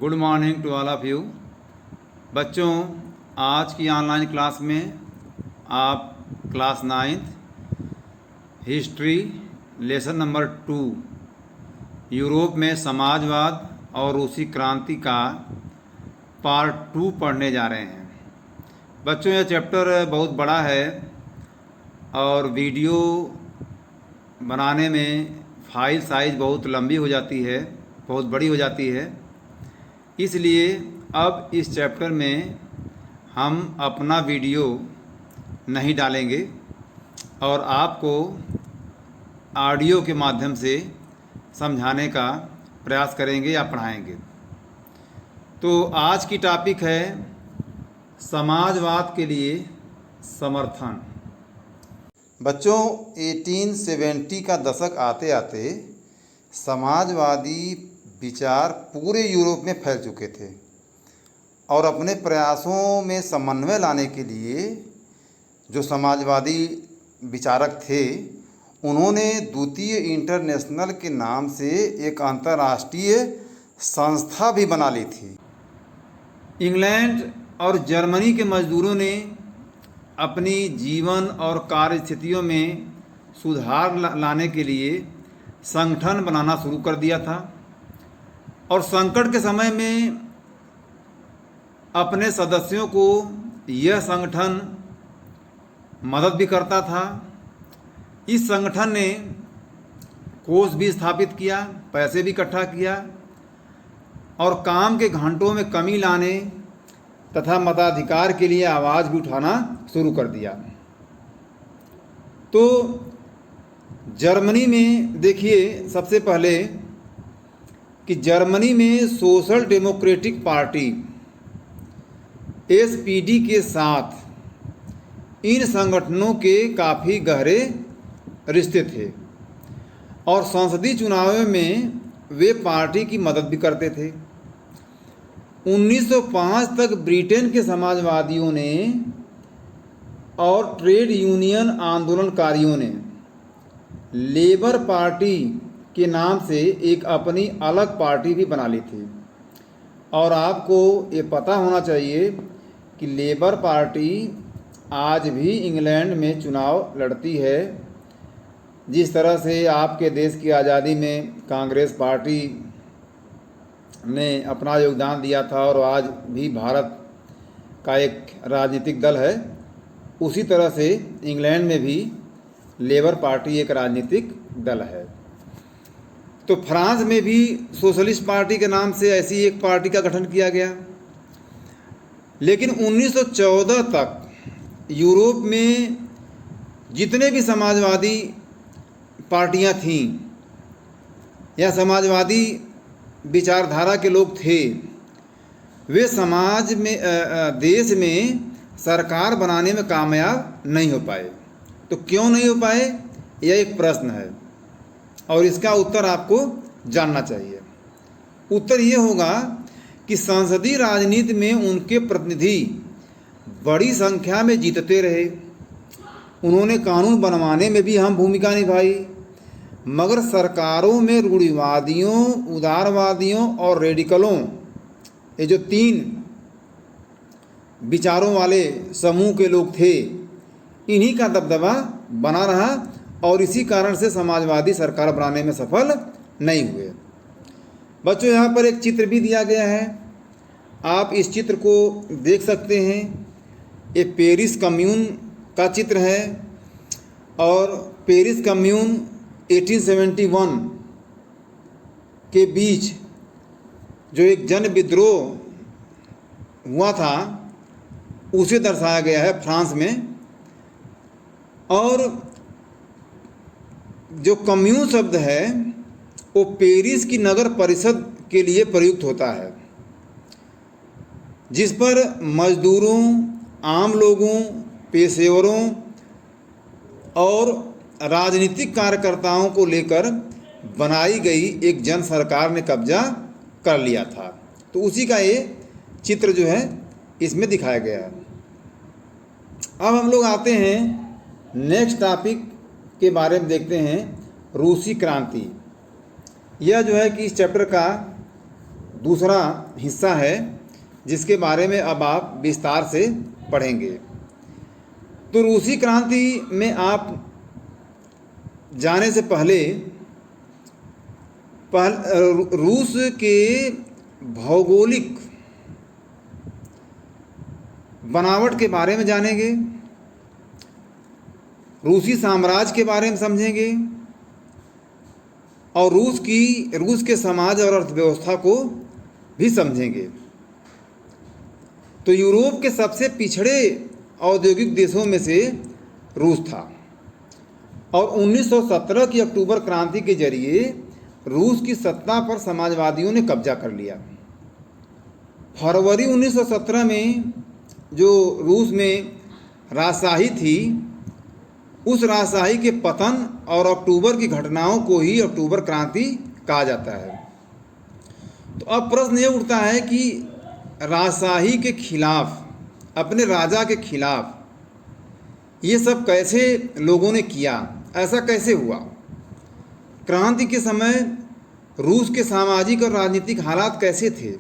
Good morning to all of you. बच्चों, आज की ऑनलाइन क्लास में आप class 9th history lesson number 2 Europe में समाजवाद और रूसी क्रांति का पार्ट 2 पढ़ने जा रहे हैं। बच्चों, यह चैप्टर बहुत बड़ा है और वीडियो बनाने में फाइल साइज़ बहुत लंबी हो जाती है, बहुत बड़ी हो जाती है। इसलिए अब इस चैप्टर में हम अपना वीडियो नहीं डालेंगे और आपको ऑडियो के माध्यम से समझाने का प्रयास करेंगे या पढ़ाएंगे। तो आज की टॉपिक है समाजवाद के लिए समर्थन। बच्चों, 1870 का दशक आते आते समाजवादी विचार पूरे यूरोप में फैल चुके थे और अपने प्रयासों में समन्वय लाने के लिए जो समाजवादी विचारक थे, उन्होंने द्वितीय इंटरनेशनल के नाम से एक अंतर्राष्ट्रीय संस्था भी बना ली थी। इंग्लैंड और जर्मनी के मजदूरों ने अपनी जीवन और कार्य स्थितियों में सुधार लाने के लिए संगठन बनाना शुरू कर दिया था और संकट के समय में अपने सदस्यों को यह संगठन मदद भी करता था। इस संगठन ने कोष भी स्थापित किया, पैसे भी इकट्ठा किया और काम के घंटों में कमी लाने तथा मताधिकार के लिए आवाज़ भी उठाना शुरू कर दिया। तो जर्मनी में देखिए, सबसे पहले कि जर्मनी में सोशल डेमोक्रेटिक पार्टी SPD के साथ इन संगठनों के काफ़ी गहरे रिश्ते थे और संसदीय चुनावों में वे पार्टी की मदद भी करते थे। 1905 तक ब्रिटेन के समाजवादियों ने और ट्रेड यूनियन आंदोलनकारियों ने लेबर पार्टी के नाम से एक अपनी अलग पार्टी भी बना ली थी। और आपको ये पता होना चाहिए कि लेबर पार्टी आज भी इंग्लैंड में चुनाव लड़ती है। जिस तरह से आपके देश की आज़ादी में कांग्रेस पार्टी ने अपना योगदान दिया था और आज भी भारत का एक राजनीतिक दल है, उसी तरह से इंग्लैंड में भी लेबर पार्टी एक राजनीतिक दल है। तो फ्रांस में भी सोशलिस्ट पार्टी के नाम से ऐसी एक पार्टी का गठन किया गया। लेकिन 1914 तक यूरोप में जितने भी समाजवादी पार्टियां थीं या समाजवादी विचारधारा के लोग थे, वे समाज में देश में सरकार बनाने में कामयाब नहीं हो पाए। तो क्यों नहीं हो पाए, यह एक प्रश्न है और इसका उत्तर आपको जानना चाहिए। उत्तर ये होगा कि संसदीय राजनीति में उनके प्रतिनिधि बड़ी संख्या में जीतते रहे। उन्होंने कानून बनवाने में भी अहम भूमिका निभाई, मगर सरकारों में रूढ़िवादियों, उदारवादियों और रेडिकलों, ये जो 3 विचारों वाले समूह के लोग थे, इन्हीं का दबदबा बना रहा और इसी कारण से समाजवादी सरकार बनाने में सफल नहीं हुए। बच्चों, यहाँ पर एक चित्र भी दिया गया है, आप इस चित्र को देख सकते हैं। ये पेरिस कम्यून का चित्र है और पेरिस कम्यून 1871 के बीच जो एक जन विद्रोह हुआ था, उसे दर्शाया गया है फ्रांस में। और जो कम्यून शब्द है वो पेरिस की नगर परिषद के लिए प्रयुक्त होता है, जिस पर मजदूरों, आम लोगों, पेशेवरों और राजनीतिक कार्यकर्ताओं को लेकर बनाई गई एक जन सरकार ने कब्जा कर लिया था। तो उसी का ये चित्र जो है इसमें दिखाया गया है। अब हम लोग आते हैं नेक्स्ट टॉपिक के बारे में, देखते हैं रूसी क्रांति। यह जो है कि इस चैप्टर का दूसरा हिस्सा है जिसके बारे में अब आप विस्तार से पढ़ेंगे। तो रूसी क्रांति में आप जाने से पहले रूस के भौगोलिक बनावट के बारे में जानेंगे, रूसी साम्राज्य के बारे में समझेंगे और रूस के समाज और अर्थव्यवस्था को भी समझेंगे। तो यूरोप के सबसे पिछड़े औद्योगिक देशों में से रूस था और 1917 की अक्टूबर क्रांति के जरिए रूस की सत्ता पर समाजवादियों ने कब्जा कर लिया। फरवरी 1917 में जो रूस में राजशाही थी, उस राजशाही के पतन और अक्टूबर की घटनाओं को ही अक्टूबर क्रांति कहा जाता है। तो अब प्रश्न ये उठता है कि राजशाही के खिलाफ, अपने राजा के खिलाफ ये सब कैसे लोगों ने किया, ऐसा कैसे हुआ? क्रांति के समय रूस के सामाजिक और राजनीतिक हालात कैसे थे?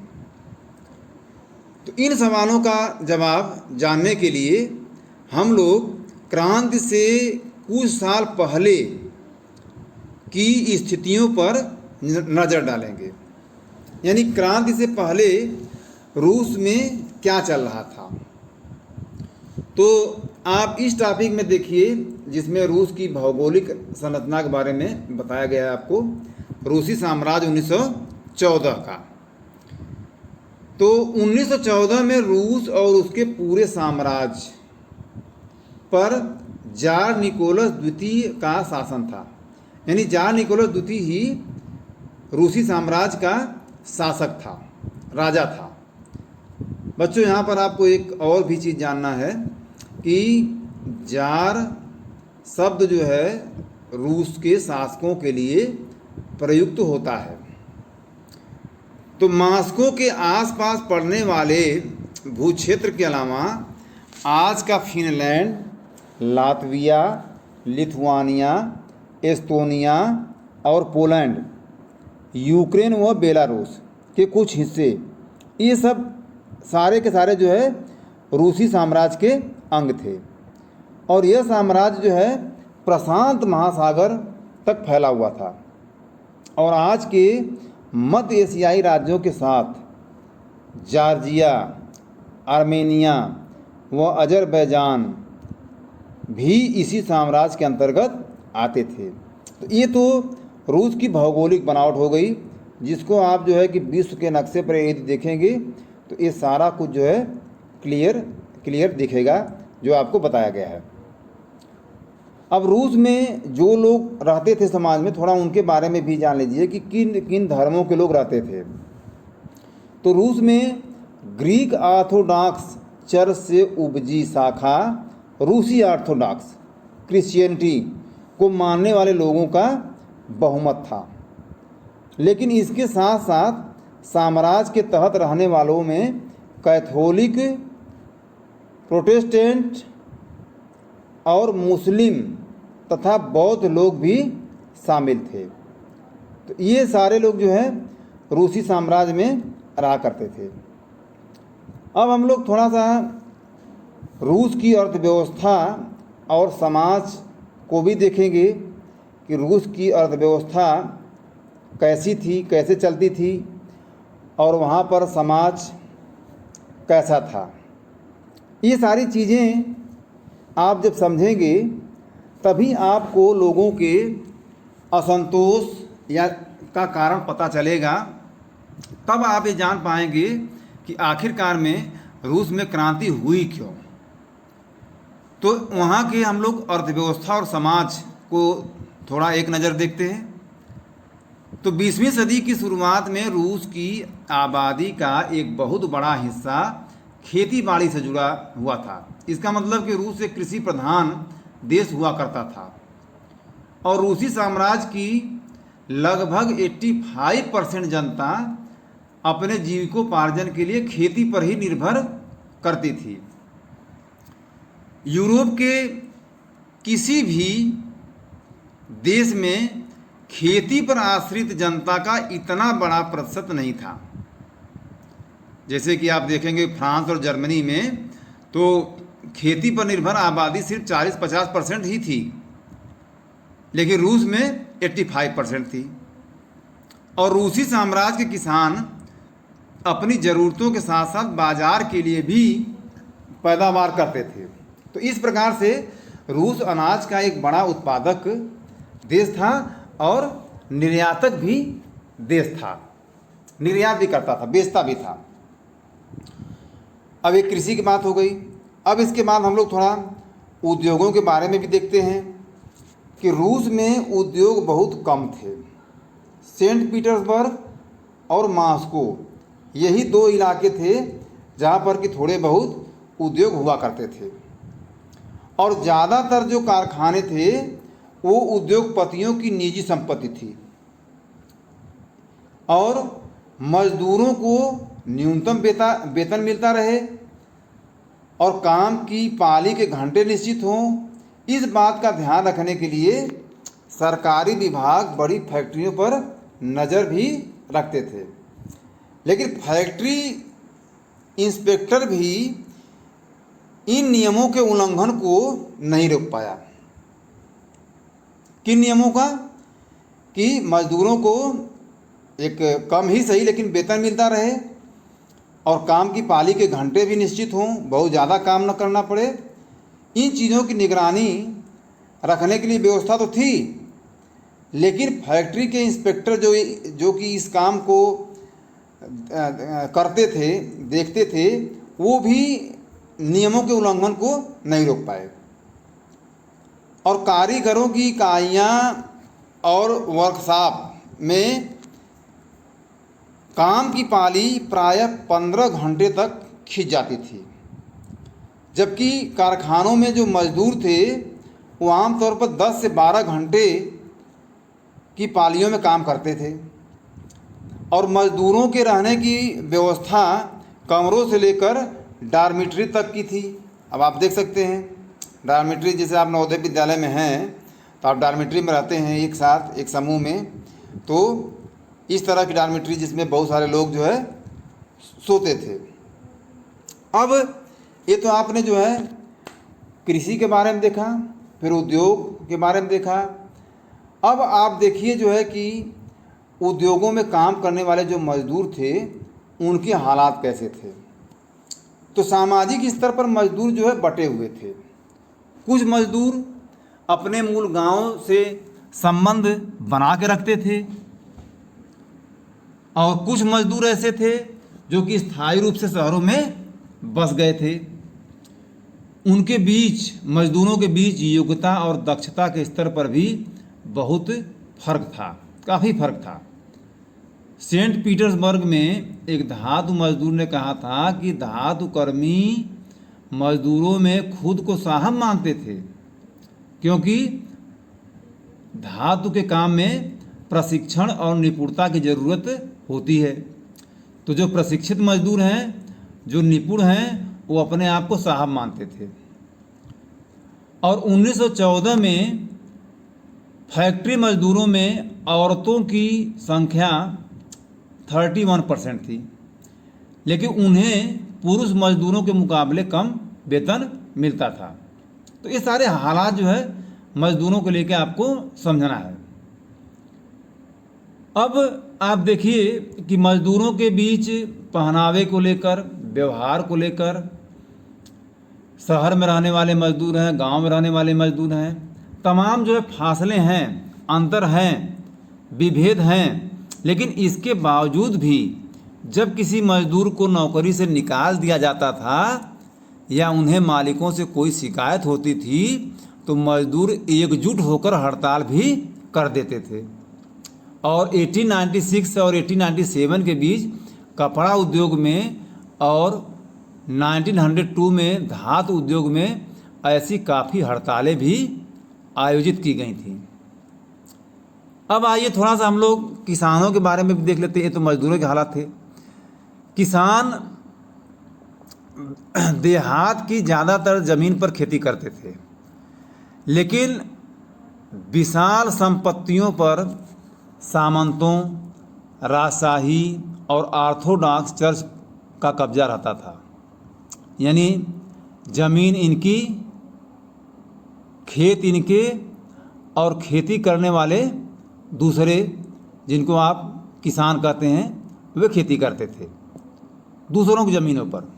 तो इन सवालों का जवाब जानने के लिए हम लोग क्रांति से कुछ साल पहले की स्थितियों पर नज़र डालेंगे। यानी क्रांति से पहले रूस में क्या चल रहा था। तो आप इस टॉपिक में देखिए जिसमें रूस की भौगोलिक संरचना के बारे में बताया गया है आपको, रूसी साम्राज्य 1914 का। तो 1914 में रूस और उसके पूरे साम्राज्य पर जार निकोलस द्वितीय का शासन था। यानी जार निकोलस द्वितीय ही रूसी साम्राज्य का शासक था, राजा था। बच्चों, यहाँ पर आपको एक और भी चीज़ जानना है कि जार शब्द जो है रूस के शासकों के लिए प्रयुक्त होता है। तो मॉस्को के आसपास पड़ने वाले भूक्षेत्र के अलावा आज का फिनलैंड, लातविया, लिथुआनिया, एस्तोनिया और पोलैंड, यूक्रेन व बेलारूस के कुछ हिस्से, ये सब सारे के सारे जो है रूसी साम्राज्य के अंग थे। और यह साम्राज्य जो है प्रशांत महासागर तक फैला हुआ था और आज के मध्य एशियाई राज्यों के साथ जॉर्जिया, आर्मेनिया व अजरबैजान भी इसी साम्राज्य के अंतर्गत आते थे। तो ये तो रूस की भौगोलिक बनावट हो गई, जिसको आप जो है कि विश्व के नक्शे पर यदि देखेंगे तो ये सारा कुछ जो है क्लियर दिखेगा जो आपको बताया गया है। अब रूस में जो लोग रहते थे समाज में, थोड़ा उनके बारे में भी जान लीजिए कि किन किन धर्मों के लोग रहते थे। तो रूस में ग्रीक ऑर्थोडॉक्स चर्च से उपजी शाखा रूसी ऑर्थोडॉक्स क्रिश्चियनिटी को मानने वाले लोगों का बहुमत था। लेकिन इसके साथ साथ साम्राज्य के तहत रहने वालों में कैथोलिक, प्रोटेस्टेंट और मुस्लिम तथा बौद्ध लोग भी शामिल थे। तो ये सारे लोग जो है रूसी साम्राज्य में रहा करते थे। अब हम लोग थोड़ा सा रूस की अर्थव्यवस्था और समाज को भी देखेंगे कि रूस की अर्थव्यवस्था कैसी थी, कैसे चलती थी और वहाँ पर समाज कैसा था। ये सारी चीज़ें आप जब समझेंगे तभी आपको लोगों के असंतोष या का कारण पता चलेगा। तब आप ये जान पाएंगे कि आखिरकार में रूस में क्रांति हुई क्यों। तो वहाँ के हम लोग अर्थव्यवस्था और समाज को थोड़ा एक नज़र देखते हैं। तो 20वीं सदी की शुरुआत में रूस की आबादी का एक बहुत बड़ा हिस्सा खेती बाड़ी से जुड़ा हुआ था। इसका मतलब कि रूस एक कृषि प्रधान देश हुआ करता था और रूसी साम्राज्य की लगभग 85% जनता अपने जीविकोपार्जन के लिए खेती पर ही निर्भर करती थी। यूरोप के किसी भी देश में खेती पर आश्रित जनता का इतना बड़ा प्रतिशत नहीं था। जैसे कि आप देखेंगे फ्रांस और जर्मनी में तो खेती पर निर्भर आबादी सिर्फ 40-50% ही थी, लेकिन रूस में 85% थी। और रूसी साम्राज्य के किसान अपनी ज़रूरतों के साथ साथ बाजार के लिए भी पैदावार करते थे। तो इस प्रकार से रूस अनाज का एक बड़ा उत्पादक देश था और निर्यातक भी देश था, निर्यात भी करता था, बेचता भी था। अब एक कृषि की बात हो गई। अब इसके बाद हम लोग थोड़ा उद्योगों के बारे में भी देखते हैं कि रूस में उद्योग बहुत कम थे। सेंट पीटर्सबर्ग और मॉस्को यही दो इलाके थे जहाँ पर कि थोड़े बहुत उद्योग हुआ करते थे, और ज़्यादातर जो कारखाने थे वो उद्योगपतियों की निजी संपत्ति थी, और मजदूरों को न्यूनतम वेतन मिलता रहे और काम की पाली के घंटे निश्चित हों। इस बात का ध्यान रखने के लिए सरकारी विभाग बड़ी फैक्ट्रियों पर नज़र भी रखते थे, लेकिन फैक्ट्री इंस्पेक्टर भी इन नियमों के उल्लंघन को नहीं रोक पाया। किन नियमों का? कि मजदूरों को एक कम ही सही लेकिन वेतन मिलता रहे और काम की पाली के घंटे भी निश्चित हों, बहुत ज़्यादा काम न करना पड़े। इन चीज़ों की निगरानी रखने के लिए व्यवस्था तो थी, लेकिन फैक्ट्री के इंस्पेक्टर जो कि इस काम को करते थे, देखते थे, वो भी नियमों के उल्लंघन को नहीं रोक पाए। और कारीगरों की इकाइयाँ और वर्कशॉप में काम की पाली प्रायः 15 घंटे तक खिंच जाती थी, जबकि कारखानों में जो मजदूर थे वो आमतौर पर 10 से 12 घंटे की पालियों में काम करते थे। और मजदूरों के रहने की व्यवस्था कमरों से लेकर डॉर्मिटरी तक की थी। अब आप देख सकते हैं डॉर्मिटरी, जैसे आप नवोदय विद्यालय में हैं तो आप डॉर्मिटरी में रहते हैं एक साथ, एक समूह में, तो इस तरह की डॉर्मिटरी जिसमें बहुत सारे लोग जो है सोते थे। अब ये तो आपने जो है कृषि के बारे में देखा, फिर उद्योग के बारे में देखा। अब आप देखिए जो है कि उद्योगों में काम करने वाले जो मजदूर थे उनके हालात कैसे थे। तो सामाजिक स्तर पर मजदूर जो है बटे हुए थे। कुछ मजदूर अपने मूल गांव से संबंध बना के रखते थे, और कुछ मजदूर ऐसे थे जो कि स्थायी रूप से शहरों में बस गए थे। उनके बीच, मजदूरों के बीच योग्यता और दक्षता के स्तर पर भी बहुत फर्क था, काफ़ी फर्क था। सेंट पीटर्सबर्ग में एक धातु मजदूर ने कहा था कि धातु कर्मी मजदूरों में खुद को साहब मानते थे, क्योंकि धातु के काम में प्रशिक्षण और निपुणता की ज़रूरत होती है। तो जो प्रशिक्षित मजदूर हैं, जो निपुण हैं, वो अपने आप को साहब मानते थे। और 1914 में फैक्ट्री मजदूरों में औरतों की संख्या 31% थी, लेकिन उन्हें पुरुष मजदूरों के मुकाबले कम वेतन मिलता था। तो ये सारे हालात जो है मजदूरों को लेकर आपको समझना है। अब आप देखिए कि मजदूरों के बीच पहनावे को लेकर, व्यवहार को लेकर, शहर में रहने वाले मजदूर हैं, गांव में रहने वाले मजदूर हैं, तमाम जो है फासले हैं, अंतर हैं, विभेद हैं। लेकिन इसके बावजूद भी जब किसी मजदूर को नौकरी से निकाल दिया जाता था या उन्हें मालिकों से कोई शिकायत होती थी तो मजदूर एकजुट होकर हड़ताल भी कर देते थे। और 1896 और 1897 के बीच कपड़ा उद्योग में और 1902 में धातु उद्योग में ऐसी काफ़ी हड़तालें भी आयोजित की गई थीं। अब आइए थोड़ा सा हम लोग किसानों के बारे में भी देख लेते हैं। ये तो मजदूरों के हालात थे। किसान देहात की ज़्यादातर ज़मीन पर खेती करते थे, लेकिन विशाल संपत्तियों पर सामंतों, राजशाही और ऑर्थोडॉक्स चर्च का कब्जा रहता था, यानी ज़मीन इनकी, खेत इनके, और खेती करने वाले दूसरे, जिनको आप किसान कहते हैं, वे खेती करते थे दूसरों की ज़मीनों पर।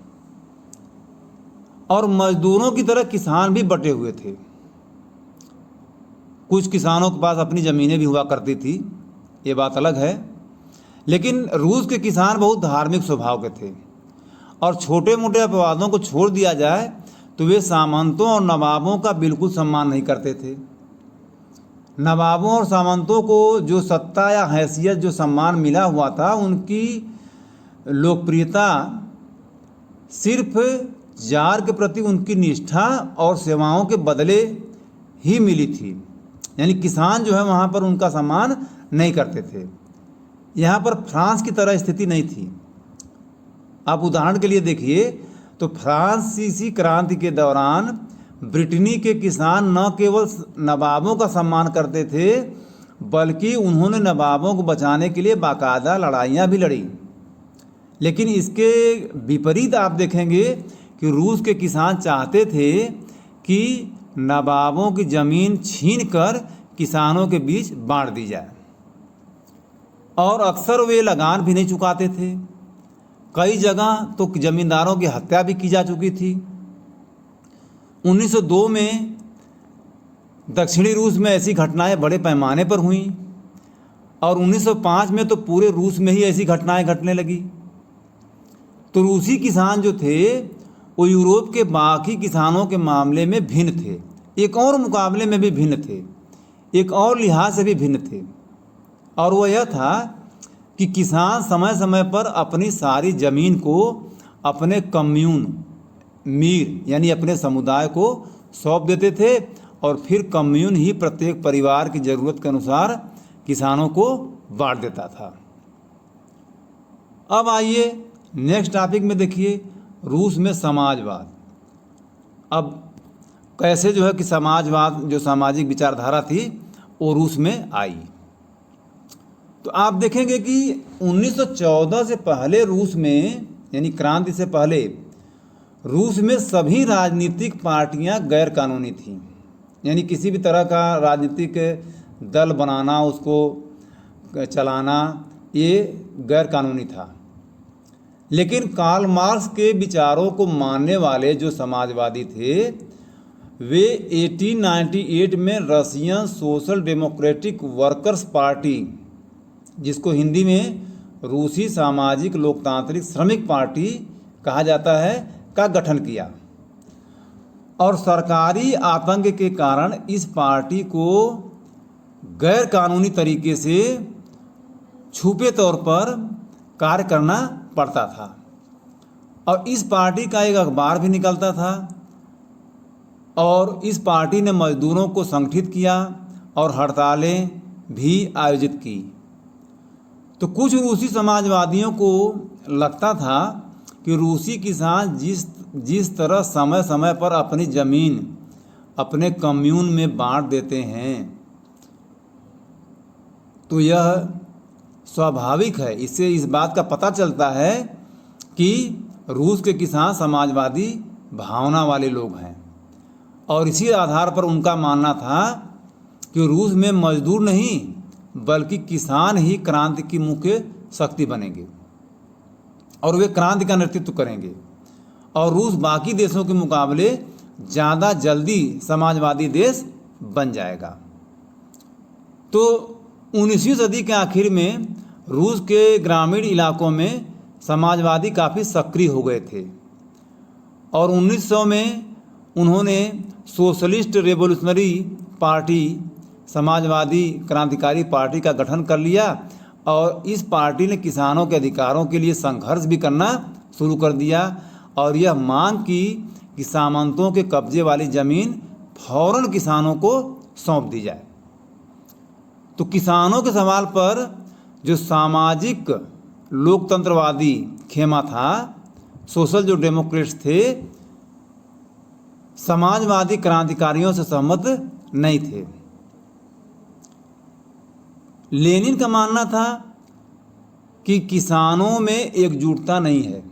और मजदूरों की तरह किसान भी बटे हुए थे। कुछ किसानों के पास अपनी ज़मीनें भी हुआ करती थी, ये बात अलग है। लेकिन रूस के किसान बहुत धार्मिक स्वभाव के थे, और छोटे मोटे अपवादों को छोड़ दिया जाए तो वे सामंतों और नवाबों का बिल्कुल सम्मान नहीं करते थे। नवाबों और सामंतों को जो सत्ता या हैसियत, जो सम्मान मिला हुआ था, उनकी लोकप्रियता सिर्फ जार के प्रति उनकी निष्ठा और सेवाओं के बदले ही मिली थी। यानी किसान जो है वहाँ पर उनका सम्मान नहीं करते थे। यहाँ पर फ्रांस की तरह स्थिति नहीं थी। आप उदाहरण के लिए देखिए तो फ्रांसीसी क्रांति के दौरान ब्रिटेनी के किसान न केवल नवाबों का सम्मान करते थे, बल्कि उन्होंने नवाबों को बचाने के लिए बाकायदा लड़ाइयाँ भी लड़ी। लेकिन इसके विपरीत आप देखेंगे कि रूस के किसान चाहते थे कि नवाबों की ज़मीन छीनकर किसानों के बीच बांट दी जाए, और अक्सर वे लगान भी नहीं चुकाते थे। कई जगह तो ज़मींदारों की हत्या भी की जा चुकी थी। 1902 में दक्षिणी रूस में ऐसी घटनाएं बड़े पैमाने पर हुईं, और 1905 में तो पूरे रूस में ही ऐसी घटनाएं घटने लगी। तो रूसी किसान जो थे वो यूरोप के बाकी किसानों के मामले में भिन्न थे, एक और मुकाबले में भी भिन्न थे, एक और लिहाज से भी भिन्न थे। और वह यह था कि किसान समय समय पर अपनी सारी ज़मीन को अपने कम्यून, मीर यानी अपने समुदाय को सौंप देते थे, और फिर कम्यून ही प्रत्येक परिवार की ज़रूरत के अनुसार किसानों को बांट देता था। अब आइए नेक्स्ट टॉपिक में देखिए, रूस में समाजवाद। अब कैसे जो है कि समाजवाद, जो सामाजिक विचारधारा थी, वो रूस में आई। तो आप देखेंगे कि 1914 से पहले रूस में, यानी क्रांति से पहले रूस में सभी राजनीतिक पार्टियां गैर कानूनी थीं। यानी किसी भी तरह का राजनीतिक दल बनाना, उसको चलाना, ये गैर कानूनी था। लेकिन कार्ल मार्क्स के विचारों को मानने वाले जो समाजवादी थे, वे 1898 में Russian social democratic workers party, जिसको हिंदी में रूसी सामाजिक लोकतांत्रिक श्रमिक पार्टी कहा जाता है, का गठन किया। और सरकारी आतंक के कारण इस पार्टी को गैर कानूनी तरीके से छुपे तौर पर कार्य करना पड़ता था। और इस पार्टी का एक अखबार भी निकलता था, और इस पार्टी ने मजदूरों को संगठित किया और हड़तालें भी आयोजित की। तो कुछ रूसी समाजवादियों को लगता था कि रूसी किसान जिस तरह समय समय पर अपनी ज़मीन अपने कम्यून में बांट देते हैं, तो यह स्वाभाविक है। इससे इस बात का पता चलता है कि रूस के किसान समाजवादी भावना वाले लोग हैं। और इसी आधार पर उनका मानना था कि रूस में मजदूर नहीं बल्कि किसान ही क्रांति की मुख्य शक्ति बनेंगे, और वे क्रांति का नेतृत्व करेंगे, और रूस बाकी देशों के मुकाबले ज़्यादा जल्दी समाजवादी देश बन जाएगा। तो 19वीं सदी के आखिर में रूस के ग्रामीण इलाकों में समाजवादी काफ़ी सक्रिय हो गए थे, और 1900 में उन्होंने सोशलिस्ट रेवोल्यूशनरी पार्टी, समाजवादी क्रांतिकारी पार्टी का गठन कर लिया। और इस पार्टी ने किसानों के अधिकारों के लिए संघर्ष भी करना शुरू कर दिया, और यह मांग की कि सामंतों के कब्जे वाली ज़मीन फौरन किसानों को सौंप दी जाए। तो किसानों के सवाल पर जो सामाजिक लोकतंत्रवादी खेमा था, सोशल जो डेमोक्रेट्स थे, समाजवादी क्रांतिकारियों से सहमत नहीं थे। लेनिन का मानना था कि किसानों में एकजुटता नहीं है,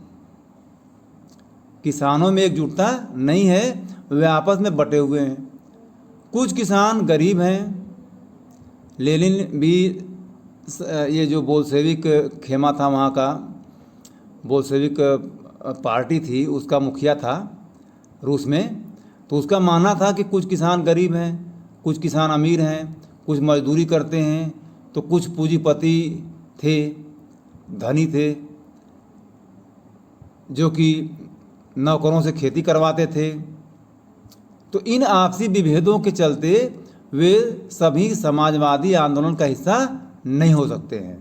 किसानों में एकजुटता नहीं है, वे आपस में बटे हुए हैं। कुछ किसान गरीब हैं। लेनिन भी ये जो बोल्शेविक खेमा था वहाँ का, बोल्शेविक पार्टी थी, उसका मुखिया था रूस में। तो उसका मानना था कि कुछ किसान गरीब हैं, कुछ किसान अमीर हैं, कुछ मजदूरी करते हैं, तो कुछ पूंजीपति थे, धनी थे, जो कि नौकरों से खेती करवाते थे। तो इन आपसी विभेदों के चलते वे सभी समाजवादी आंदोलन का हिस्सा नहीं हो सकते हैं।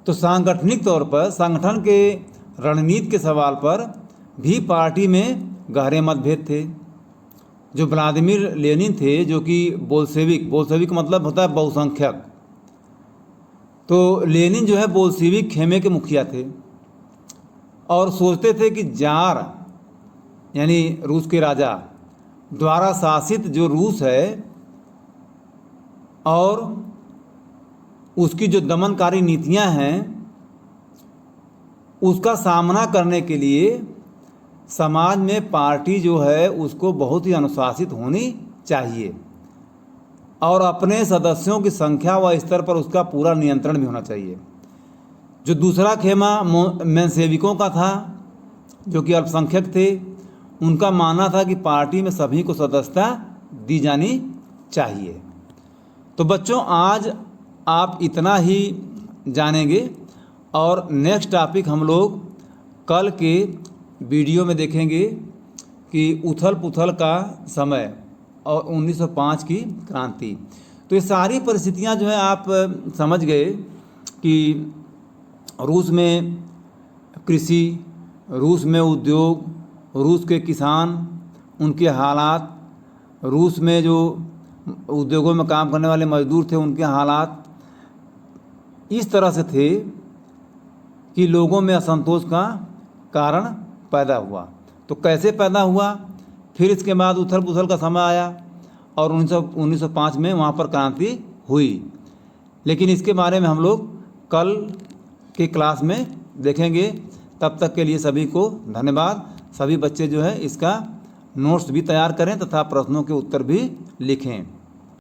तो सांगठनिक तौर पर संगठन के रणनीति के सवाल पर भी पार्टी में गहरे मतभेद थे। जो व्लादिमीर लेनिन थे, जो कि बोल्शेविक मतलब होता है बहुसंख्यक, तो लेनिन जो है बोल्शेविक खेमे के मुखिया थे और सोचते थे कि जार यानी रूस के राजा द्वारा शासित जो रूस है और उसकी जो दमनकारी नीतियां हैं, उसका सामना करने के लिए समाज में पार्टी जो है उसको बहुत ही अनुशासित होनी चाहिए और अपने सदस्यों की संख्या व स्तर पर उसका पूरा नियंत्रण भी होना चाहिए। जो दूसरा खेमा मेंशेविकों का था, जो कि अल्पसंख्यक थे, उनका मानना था कि पार्टी में सभी को सदस्यता दी जानी चाहिए। तो बच्चों, आज आप इतना ही जानेंगे और नेक्स्ट टॉपिक हम लोग कल के वीडियो में देखेंगे कि उथल पुथल का समय और 1905 की क्रांति। तो ये सारी परिस्थितियां जो है आप समझ गए कि रूस में कृषि, रूस में उद्योग, रूस के किसान, उनके हालात, रूस में जो उद्योगों में काम करने वाले मजदूर थे, उनके हालात इस तरह से थे कि लोगों में असंतोष का कारण पैदा हुआ। तो कैसे पैदा हुआ, फिर इसके बाद उथल पुथल का समय आया और 1905 में वहाँ पर क्रांति हुई। लेकिन इसके बारे में हम लोग कल की क्लास में देखेंगे। तब तक के लिए सभी को धन्यवाद। सभी बच्चे जो है इसका नोट्स भी तैयार करें तथा प्रश्नों के उत्तर भी लिखें।